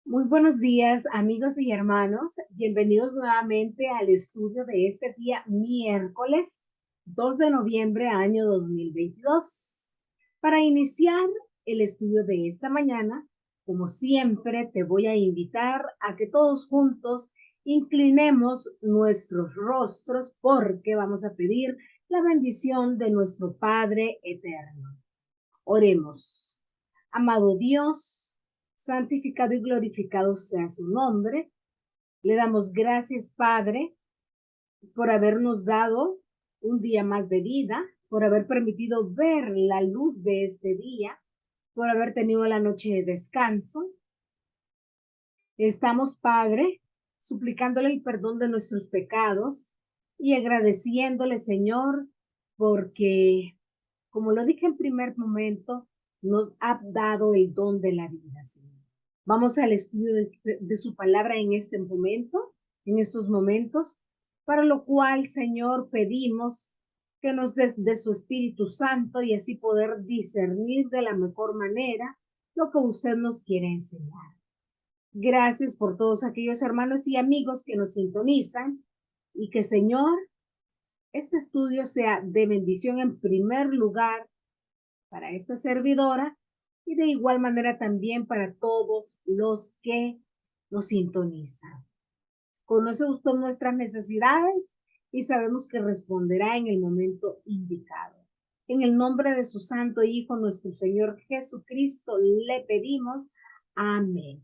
Muy buenos días, amigos y hermanos. Bienvenidos nuevamente al estudio de este día miércoles 2 de noviembre año 2022. Para iniciar el estudio de esta mañana, como siempre, te voy a invitar a que todos juntos inclinemos nuestros rostros porque vamos a pedir la bendición de nuestro Padre eterno. Oremos. Amado Dios, santificado y glorificado sea su nombre. Le damos gracias, Padre, por habernos dado un día más de vida, por haber permitido ver la luz de este día, por haber tenido la noche de descanso. Estamos, Padre, suplicándole el perdón de nuestros pecados y agradeciéndole, Señor, porque, como lo dije en primer momento, nos ha dado el don de la vida, Señor. Vamos al estudio de su palabra en este momento, en estos momentos, para lo cual, Señor, pedimos que nos des de su Espíritu Santo y así poder discernir de la mejor manera lo que usted nos quiere enseñar. Gracias por todos aquellos hermanos y amigos que nos sintonizan y que, Señor, este estudio sea de bendición en primer lugar para esta servidora y de igual manera también para todos los que nos sintonizan. Conoce usted nuestras necesidades y sabemos que responderá en el momento indicado. En el nombre de su Santo Hijo, nuestro Señor Jesucristo, le pedimos. Amén.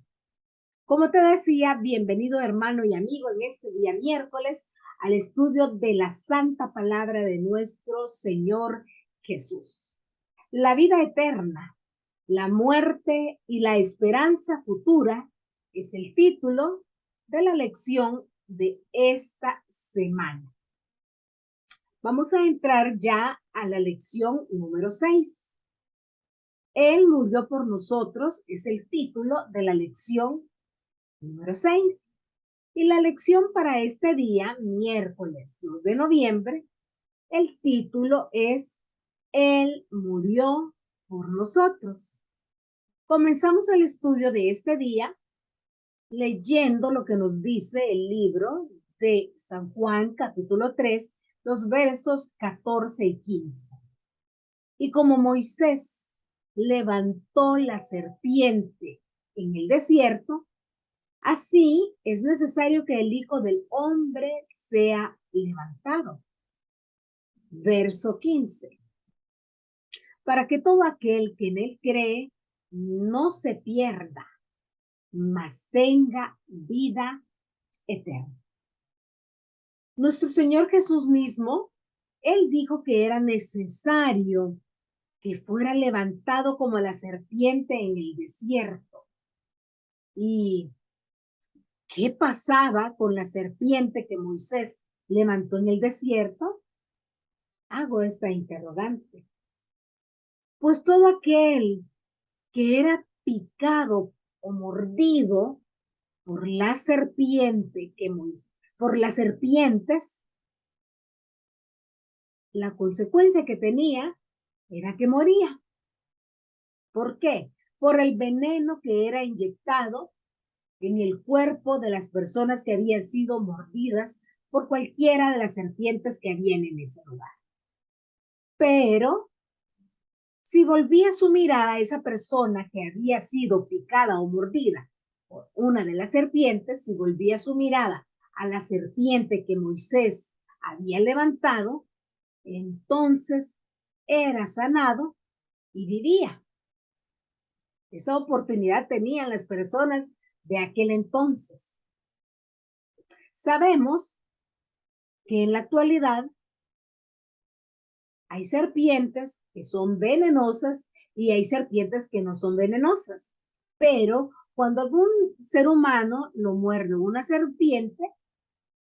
Como te decía, bienvenido hermano y amigo en este día miércoles al estudio de la santa palabra de nuestro Señor Jesús. La vida eterna, la muerte y la esperanza futura es el título de la lección de esta semana. Vamos a entrar ya a la lección número 6. Él murió por nosotros es el título de la lección número 6. Y la lección para este día, miércoles 2 de noviembre, el título es Él murió por nosotros. Comenzamos el estudio de este día leyendo lo que nos dice el libro de San Juan, capítulo 3, los versos 14 y 15. Y como Moisés levantó la serpiente en el desierto, así es necesario que el Hijo del Hombre sea levantado. Verso 15. Para que todo aquel que en él cree no se pierda, mas tenga vida eterna. Nuestro Señor Jesús mismo, él dijo que era necesario que fuera levantado como la serpiente en el desierto. ¿Y qué pasaba con la serpiente que Moisés levantó en el desierto? Hago esta interrogante. Pues todo aquel que era picado o mordido por la serpiente por las serpientes, la consecuencia que tenía era que moría. ¿Por qué? Por el veneno que era inyectado en el cuerpo de las personas que habían sido mordidas por cualquiera de las serpientes que habían en ese lugar. Pero si volvía su mirada a esa persona que había sido picada o mordida por una de las serpientes, si volvía su mirada a la serpiente que Moisés había levantado, entonces era sanado y vivía. Esa oportunidad tenían las personas de aquel entonces. Sabemos que en la actualidad hay serpientes que son venenosas y hay serpientes que no son venenosas. Pero cuando algún ser humano lo muerde una serpiente,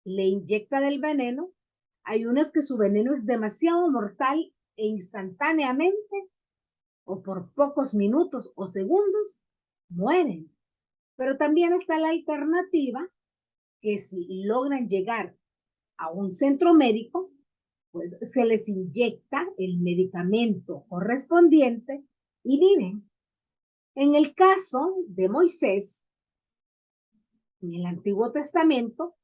le inyecta del veneno, hay unas que su veneno es demasiado mortal e instantáneamente o por pocos minutos o segundos mueren. Pero también está la alternativa que si logran llegar a un centro médico, pues se les inyecta el medicamento correspondiente y viven. En el caso de Moisés, En el Antiguo Testamento,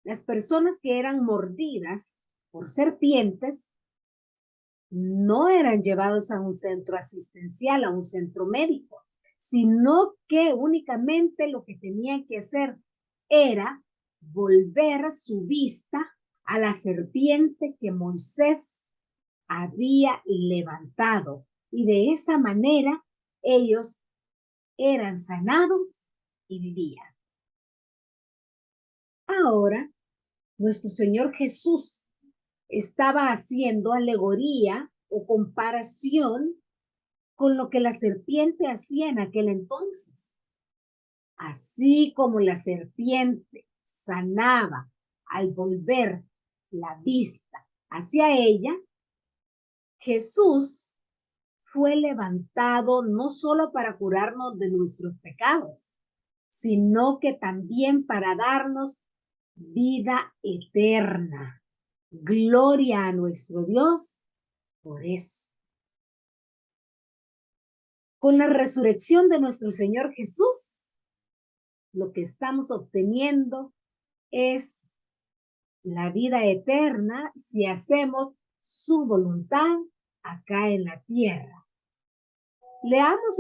las personas que eran mordidas por serpientes no eran llevados a un centro asistencial, a un centro médico, sino que únicamente lo que tenían que hacer era volver su vista a la serpiente que Moisés había levantado. Y de esa manera ellos eran sanados y vivían. Ahora, nuestro Señor Jesús estaba haciendo alegoría o comparación con lo que la serpiente hacía en aquel entonces. Así como la serpiente sanaba al volver la vista hacia ella, Jesús fue levantado no solo para curarnos de nuestros pecados, sino que también para darnos vida eterna. Gloria a nuestro Dios por eso. Con la resurrección de nuestro Señor Jesús, lo que estamos obteniendo es la vida eterna si hacemos su voluntad acá en la tierra. Leamos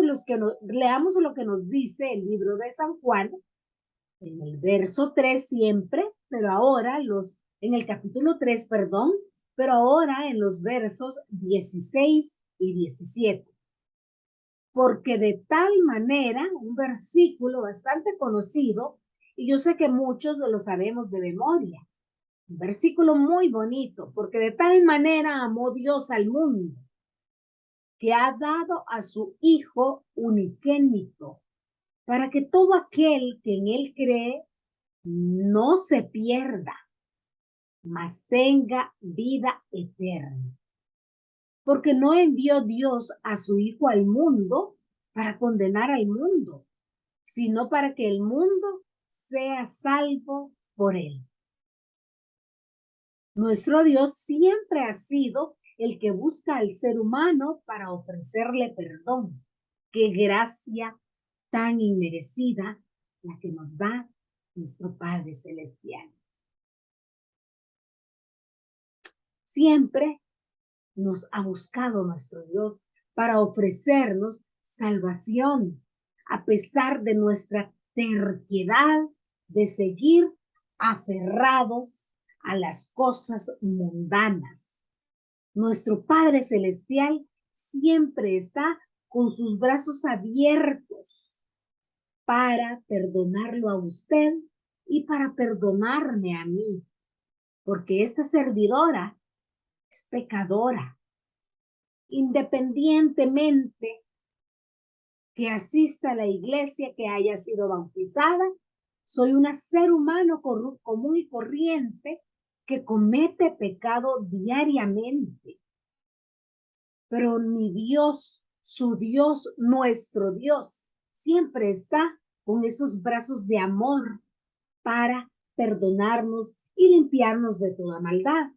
lo que nos dice el libro de San Juan, en el verso 3 siempre, pero ahora en el capítulo 3, perdón, pero ahora en los versos 16 y 17. Porque de tal manera, un versículo bastante conocido, y yo sé que muchos lo sabemos de memoria, un versículo muy bonito, porque de tal manera amó Dios al mundo, que ha dado a su Hijo unigénito, para que todo aquel que en él cree no se pierda, mas tenga vida eterna. Porque no envió Dios a su Hijo al mundo para condenar al mundo, sino para que el mundo sea salvo por él. Nuestro Dios siempre ha sido el que busca al ser humano para ofrecerle perdón. Qué gracia tan inmerecida la que nos da nuestro Padre Celestial. Siempre nos ha buscado nuestro Dios para ofrecernos salvación, a pesar de nuestra terquedad de seguir aferrados a las cosas mundanas. Nuestro Padre Celestial siempre está con sus brazos abiertos para perdonarlo a usted y para perdonarme a mí, porque esta servidora es pecadora. Independientemente que asista a la iglesia, que haya sido bautizada, soy un ser humano común y corriente que comete pecado diariamente. Pero mi Dios, su Dios, nuestro Dios, siempre está con esos brazos de amor para perdonarnos y limpiarnos de toda maldad.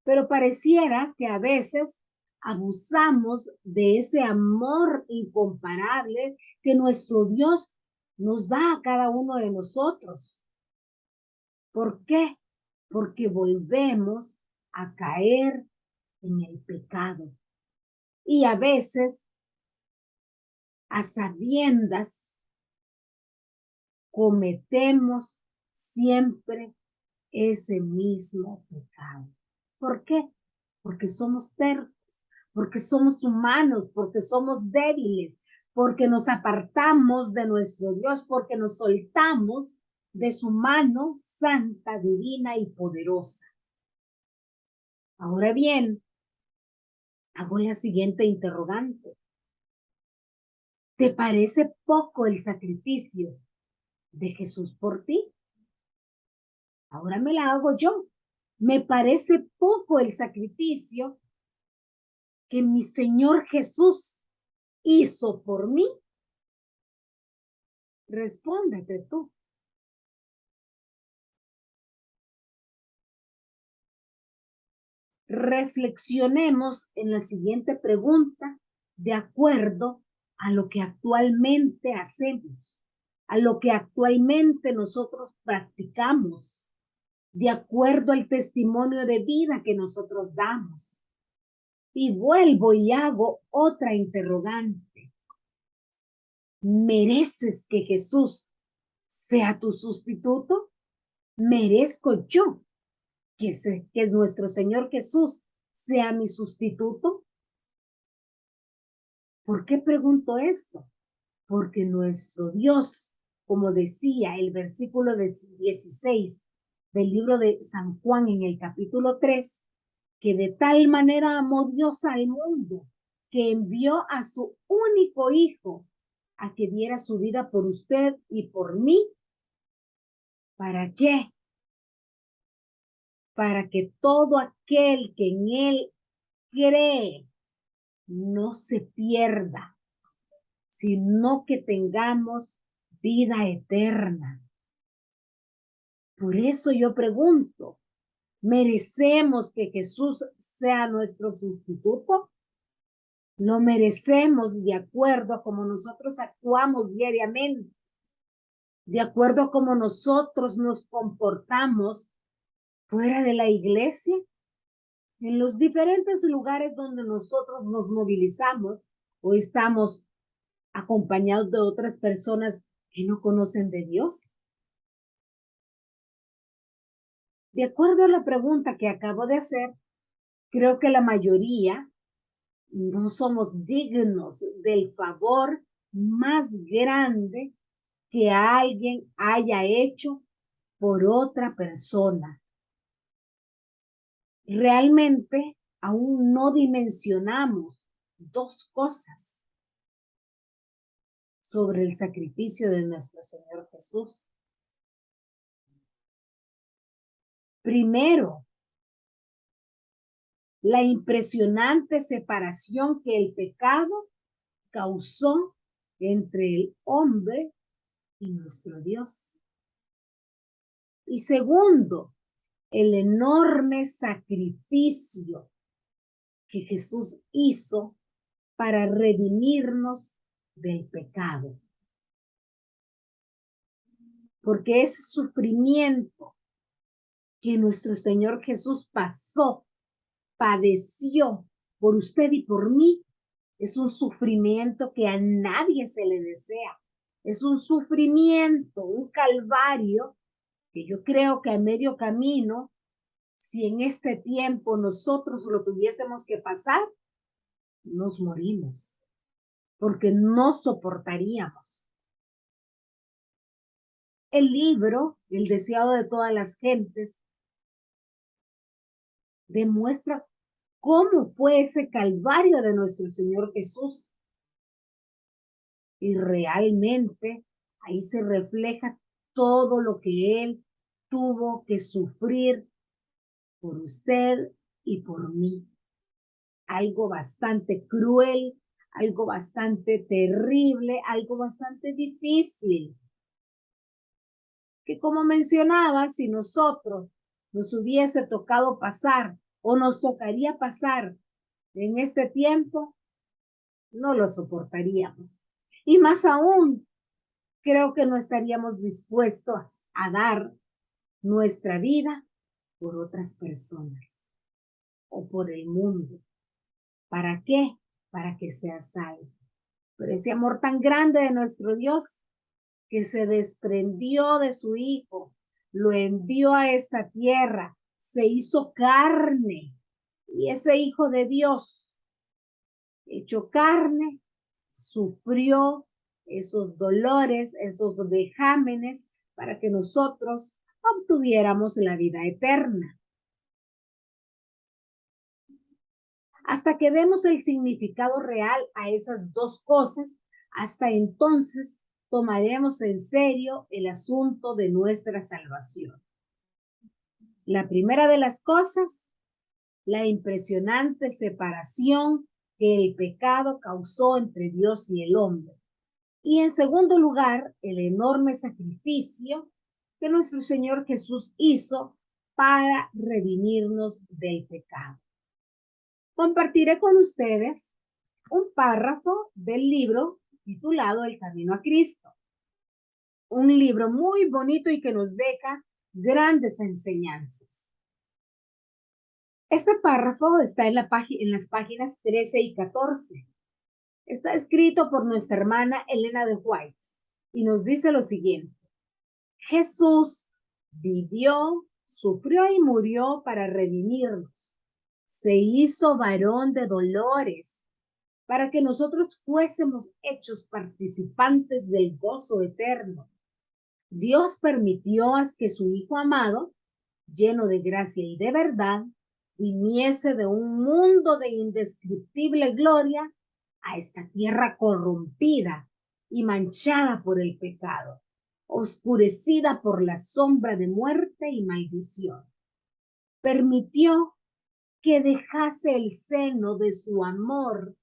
Pero pareciera que a veces abusamos de ese amor incomparable que nuestro Dios nos da a cada uno de nosotros. ¿Por qué? Porque volvemos a caer en el pecado. Y a veces, a sabiendas, cometemos siempre ese mismo pecado. ¿Por qué? Porque somos tercos, porque somos humanos, porque somos débiles, porque nos apartamos de nuestro Dios, porque nos soltamos de su mano santa, divina y poderosa. Ahora bien, hago la siguiente interrogante. ¿Te parece poco el sacrificio de Jesús por ti? Ahora me la hago yo. ¿Me parece poco el sacrificio que mi Señor Jesús hizo por mí? Respóndete tú. Reflexionemos en la siguiente pregunta de acuerdo a lo que actualmente hacemos. a lo que actualmente nosotros practicamos, de acuerdo al testimonio de vida que nosotros damos. Y vuelvo y hago otra interrogante. ¿Mereces que Jesús sea tu sustituto? ¿Merezco yo que nuestro Señor Jesús sea mi sustituto? ¿Por qué pregunto esto? Porque nuestro Dios, como decía el versículo 16 del libro de San Juan en el capítulo 3, que de tal manera amó Dios al mundo, que envió a su único Hijo a que diera su vida por usted y por mí. ¿Para qué? Para que todo aquel que en Él cree no se pierda, sino que tengamos vida eterna. Por eso yo pregunto, ¿merecemos que Jesús sea nuestro sustituto? ¿Lo merecemos de acuerdo a cómo nosotros actuamos diariamente? ¿De acuerdo a cómo nosotros nos comportamos fuera de la iglesia? En los diferentes lugares donde nosotros nos movilizamos o estamos acompañados de otras personas que no conocen de Dios. De acuerdo a la pregunta que acabo de hacer, creo que la mayoría no somos dignos del favor más grande que alguien haya hecho por otra persona. Realmente aún no dimensionamos dos cosas sobre el sacrificio de nuestro Señor Jesús. Primero, la impresionante separación que el pecado causó entre el hombre y nuestro Dios. Y segundo, el enorme sacrificio que Jesús hizo para redimirnos del pecado. Porque ese sufrimiento que nuestro Señor Jesús padeció por usted y por mí, es un sufrimiento que a nadie se le desea. Es un sufrimiento, un calvario, que yo creo que a medio camino, si en este tiempo nosotros lo tuviésemos que pasar, nos morimos, porque no soportaríamos. El libro, El deseado de todas las gentes, demuestra cómo fue ese calvario de nuestro Señor Jesús. Y realmente ahí se refleja todo lo que Él tuvo que sufrir por usted y por mí. Algo bastante cruel, algo bastante terrible, algo bastante difícil. Que como mencionaba, si nosotros nos hubiese tocado pasar o nos tocaría pasar en este tiempo, no lo soportaríamos. Y más aún, creo que no estaríamos dispuestos a dar nuestra vida por otras personas o por el mundo. ¿Para qué? Para que sea salvo. Pero ese amor tan grande de nuestro Dios que se desprendió de su Hijo, lo envió a esta tierra, se hizo carne. Y ese Hijo de Dios, hecho carne, sufrió esos dolores, esos vejámenes, para que nosotros obtuviéramos la vida eterna. Hasta que demos el significado real a esas dos cosas, hasta entonces tomaremos en serio el asunto de nuestra salvación. La primera de las cosas, la impresionante separación que el pecado causó entre Dios y el hombre. Y en segundo lugar, el enorme sacrificio que nuestro Señor Jesús hizo para redimirnos del pecado. Compartiré con ustedes un párrafo del libro titulado El Camino a Cristo. un libro muy bonito y que nos deja grandes enseñanzas. Este párrafo está en las páginas 13 y 14. Está escrito por nuestra hermana Elena de White y nos dice lo siguiente: Jesús vivió, sufrió y murió para redimirnos. Se hizo varón de dolores para que nosotros fuésemos hechos participantes del gozo eterno. Dios permitió que su Hijo amado, lleno de gracia y de verdad, viniese de un mundo de indescriptible gloria a esta tierra corrompida y manchada por el pecado, oscurecida por la sombra de muerte y maldición. Permitió que dejase el seno de su amor,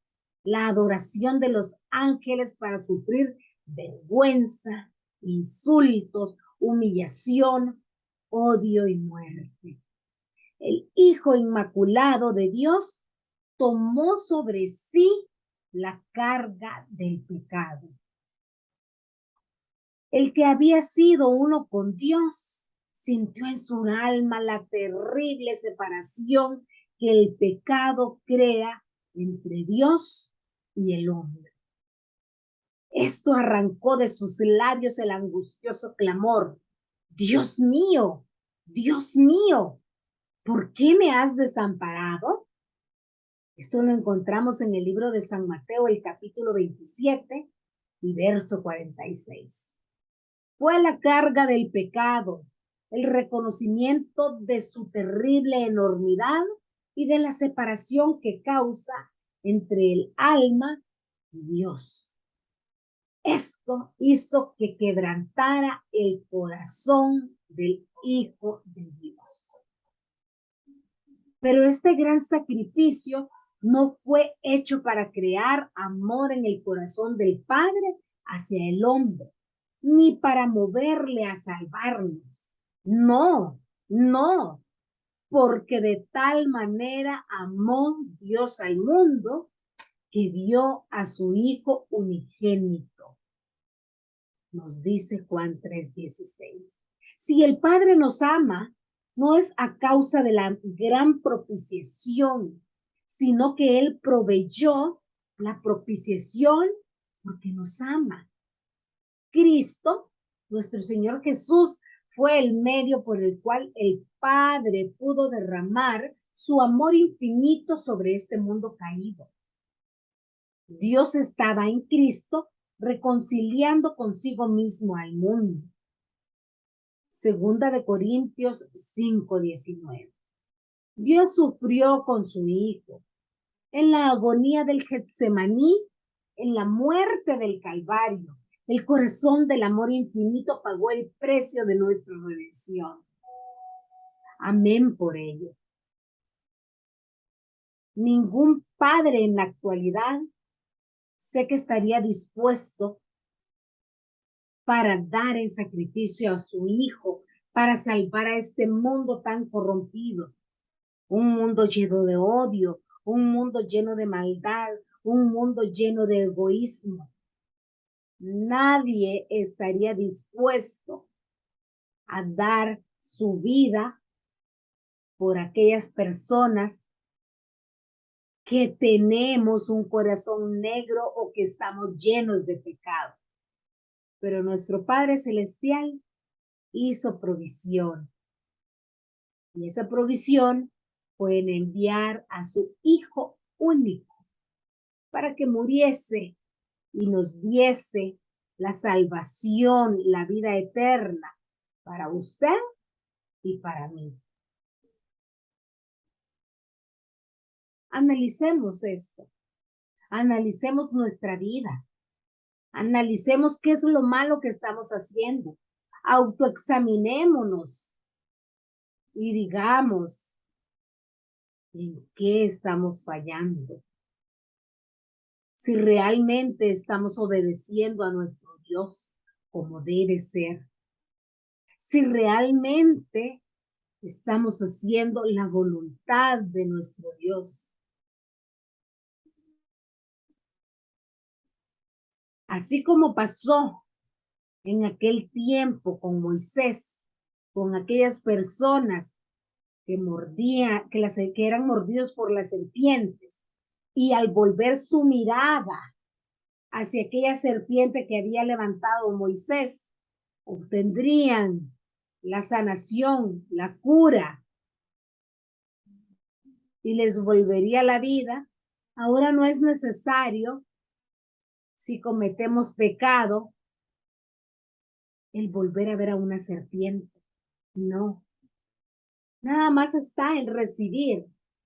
la adoración de los ángeles, para sufrir vergüenza, insultos, humillación, odio y muerte. El Hijo Inmaculado de Dios tomó sobre sí la carga del pecado. El que había sido uno con Dios sintió en su alma la terrible separación que el pecado crea entre Dios y el hombre. Esto arrancó de sus labios el angustioso clamor: Dios mío, ¿por qué me has desamparado? Esto lo encontramos en el libro de San Mateo, el capítulo 27 y verso 46. Fue la carga del pecado, el reconocimiento de su terrible enormidad y de la separación que causa entre el alma y Dios. Esto hizo que quebrantara el corazón del Hijo de Dios. Pero este gran sacrificio no fue hecho para crear amor en el corazón del Padre hacia el hombre, ni para moverle a salvarnos. No, no, porque de tal manera amó Dios al mundo que dio a su Hijo unigénito. Nos dice Juan 3:16. Si el Padre nos ama, no es a causa de la gran propiciación, sino que Él proveyó la propiciación porque nos ama. Cristo, nuestro Señor Jesús, fue el medio por el cual el Padre pudo derramar su amor infinito sobre este mundo caído. Dios estaba en Cristo reconciliando consigo mismo al mundo. Segunda de Corintios 5:19. Dios sufrió con su Hijo en la agonía del Getsemaní, en la muerte del Calvario. El corazón del amor infinito pagó el precio de nuestra redención. Amén por ello. Ningún padre en la actualidad sé que estaría dispuesto para dar en sacrificio a su Hijo para salvar a este mundo tan corrompido. Un mundo lleno de odio, un mundo lleno de maldad, un mundo lleno de egoísmo. Nadie estaría dispuesto a dar su vida por aquellas personas que tenemos un corazón negro o que estamos llenos de pecado. Pero nuestro Padre Celestial hizo provisión. Y esa provisión fue en enviar a su Hijo único para que muriese y nos diese la salvación, la vida eterna para usted y para mí. Analicemos esto, analicemos nuestra vida, analicemos qué es lo malo que estamos haciendo, autoexaminémonos y digamos en qué estamos fallando. Si realmente estamos obedeciendo a nuestro Dios como debe ser. Si realmente estamos haciendo la voluntad de nuestro Dios. Así como pasó en aquel tiempo con Moisés, con aquellas personas que mordían, que eran mordidos por las serpientes, y al volver su mirada hacia aquella serpiente que había levantado Moisés, obtendrían la sanación, la cura, y les volvería la vida. Ahora no es necesario, si cometemos pecado, el volver a ver a una serpiente. No, nada más está en recibir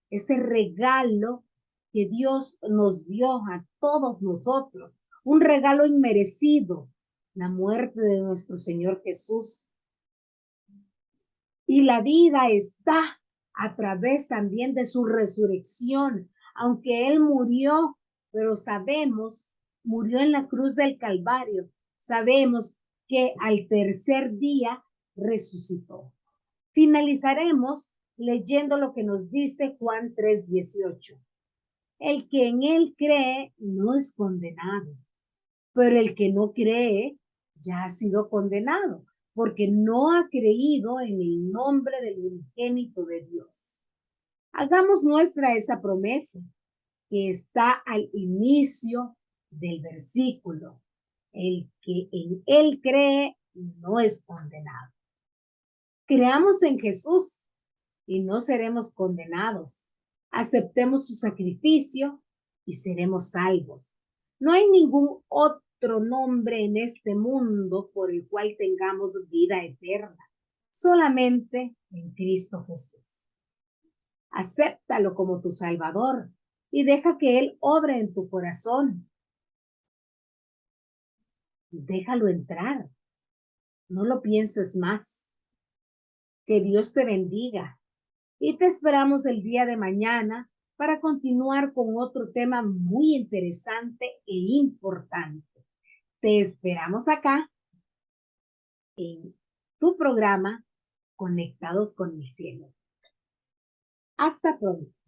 ese regalo que Dios nos dio a todos nosotros, un regalo inmerecido, la muerte de nuestro Señor Jesús. Y la vida está a través también de su resurrección, aunque Él murió, pero sabemos, murió en la cruz del Calvario, sabemos que al tercer día resucitó. Finalizaremos leyendo lo que nos dice Juan 3:18. El que en Él cree no es condenado, pero el que no cree ya ha sido condenado, porque no ha creído en el nombre del unigénito de Dios. Hagamos nuestra esa promesa que está al inicio del versículo. El que en Él cree no es condenado. Creamos en Jesús y no seremos condenados. Aceptemos su sacrificio y seremos salvos. No hay ningún otro nombre en este mundo por el cual tengamos vida eterna, solamente en Cristo Jesús. Acéptalo como tu Salvador y deja que Él obre en tu corazón. Déjalo entrar. No lo pienses más. Que Dios te bendiga. Y te esperamos el día de mañana para continuar con otro tema muy interesante e importante. Te esperamos acá en tu programa Conectados con el Cielo. Hasta pronto.